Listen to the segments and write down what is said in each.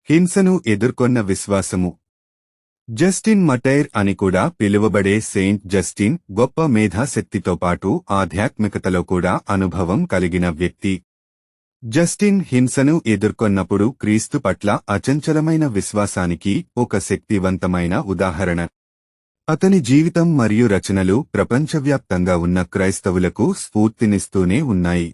హింసను ఎదుర్కొన్న విశ్వాసము. జస్టిన్ మటైర్ అని కూడా పిలువబడే సెయింట్ జస్టిన్ గొప్ప మేధాశక్తితో పాటు ఆధ్యాత్మికతలో కూడా అనుభవం కలిగిన వ్యక్తి. జస్టిన్ హింసను ఎదుర్కొన్నప్పుడు క్రీస్తు పట్ల అచంచలమైన విశ్వాసానికి ఒక శక్తివంతమైన ఉదాహరణ. అతని జీవితం మరియు రచనలు ప్రపంచవ్యాప్తంగా ఉన్న క్రైస్తవులకు స్ఫూర్తినిస్తూనే ఉన్నాయి.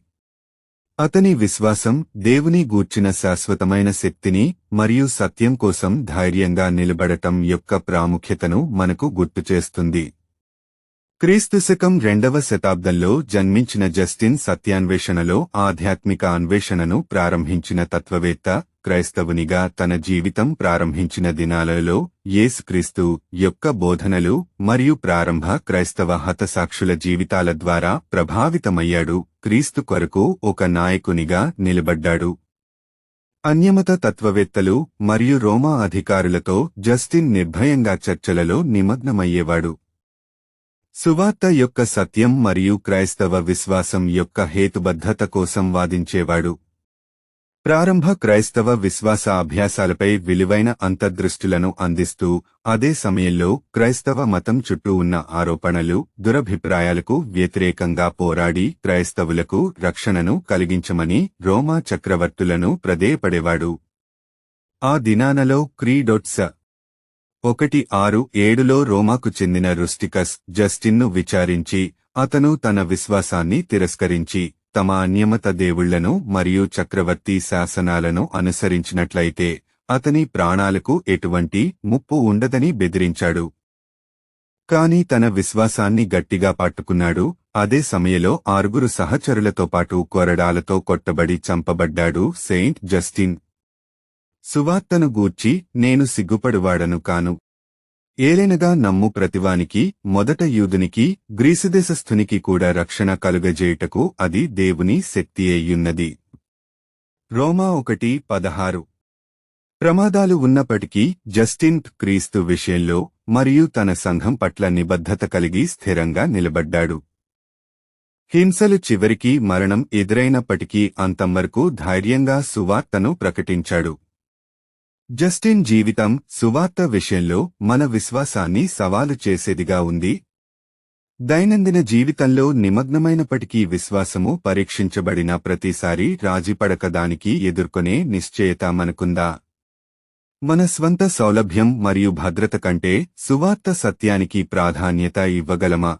అతని విశ్వాసం దేవుని గూర్చిన శాశ్వతమైన శక్తిని మరియు సత్యం కోసం ధైర్యంగా నిలబడటం యొక్క ప్రాముఖ్యతను మనకు గుర్తుచేస్తుంది. క్రీస్తుశకం 2వ శతాబ్దంలో జన్మించిన జస్టిన్ సత్యాన్వేషణలో ఆధ్యాత్మిక అన్వేషణను ప్రారంభించిన తత్వవేత్త. క్రైస్తవునిగా తన జీవితం ప్రారంభించిన దినాలలో యేసుక్రీస్తు యొక్క బోధనలు మరియు ప్రారంభ క్రైస్తవ హతసాక్షుల జీవితాల ద్వారా ప్రభావితమయ్యాడు. క్రీస్తు కొరకు ఒక నాయకునిగా నిలబడ్డాడు. అన్యమత తత్వవేత్తలు మరియు రోమా అధికారులతో జస్టిన్ నిర్భయంగా చర్చలలో నిమగ్నమయ్యేవాడు. సువార్త యొక్క సత్యం మరియు క్రైస్తవ విశ్వాసం యొక్క హేతుబద్ధత కోసం వాదించేవాడు. ప్రారంభ క్రైస్తవ విశ్వాస అభ్యాసాలపై విలువైన అంతర్దృష్టులను అందిస్తూ, అదే సమయంలో క్రైస్తవ మతం చుట్టూ ఉన్న ఆరోపణలు, దురభిప్రాయాలకు వ్యతిరేకంగా పోరాడి క్రైస్తవులకు రక్షణను కలిగించమని రోమా చక్రవర్తులను ప్రాధేయపడేవాడు. ఆ దినాలలో క్రీ.స. 1:6-7లో రోమాకు చెందిన రుస్టికస్ జస్టిన్ను విచారించి, అతను తన విశ్వాసాన్ని తిరస్కరించి తమ అన్యమత దేవుళ్లను మరియు చక్రవర్తి శాసనాలను అనుసరించినట్లయితే అతని ప్రాణాలకు ఎటువంటి ముప్పు ఉండదని బెదిరించాడు. కాని తన విశ్వాసాన్ని గట్టిగా పట్టుకున్నాడు. అదే సమయంలో 6 సహచరులతో పాటు కొరడాలతో కొట్టబడి చంపబడ్డాడు. సెయింట్ జస్టిన్ సువార్తను గూర్చి నేను సిగ్గుపడువాడను కాను. ఏలైనగా నమ్ము ప్రతివానికి, మొదట యూదునికి, గ్రీసుదేశస్థునికి కూడా రక్షణ కలుగజేయుటకు అది దేవుని శక్తి అయ్యున్నది. రోమా 1:16. ప్రమాదాలు ఉన్నప్పటికీ జస్టిన్ క్రీస్తు విషయంలో మరియు తన సంఘం పట్ల నిబద్ధత కలిగి స్థిరంగా నిలబడ్డాడు. హింసలు చివరికి మరణం ఎదురైనప్పటికీ అంతంవరకు ధైర్యంగా సువార్తను ప్రకటించాడు. జస్టిన్ జీవితం సువార్త విషయంలో మన విశ్వాసాన్ని సవాలు చేసేదిగా ఉంది. దైనందిన జీవితంలో నిమగ్నమైనప్పటికీ విశ్వాసము పరీక్షించబడిన ప్రతిసారీ రాజీపడక దానికి ఎదుర్కొనే నిశ్చయత మనకుందా? మన స్వంత సౌలభ్యం మరియు భద్రత కంటే సువార్త సత్యానికి ప్రాధాన్యత ఇవ్వగలమా?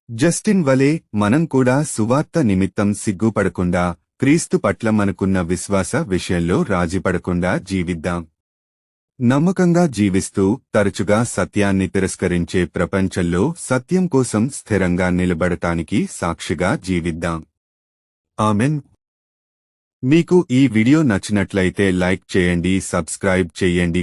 జస్టిన్ వలె మనం కూడా సువార్త నిమిత్తం సిగ్గుపడకుండా, క్రీస్తు పట్ల మనకున్న విశ్వాస విషయంలో రాజీపడకుండా జీవిద్దాం. నమ్మకంగా జీవిస్తూ తరచుగా సత్యాన్ని తిరస్కరించే ప్రపంచంలో సత్యం కోసం స్థిరంగా నిలబడటానికి సాక్షిగా జీవిద్దాం. ఆమెన్. మీకు ఈ వీడియో నచ్చినట్లయితే లైక్ చేయండి, సబ్స్క్రైబ్ చేయండి.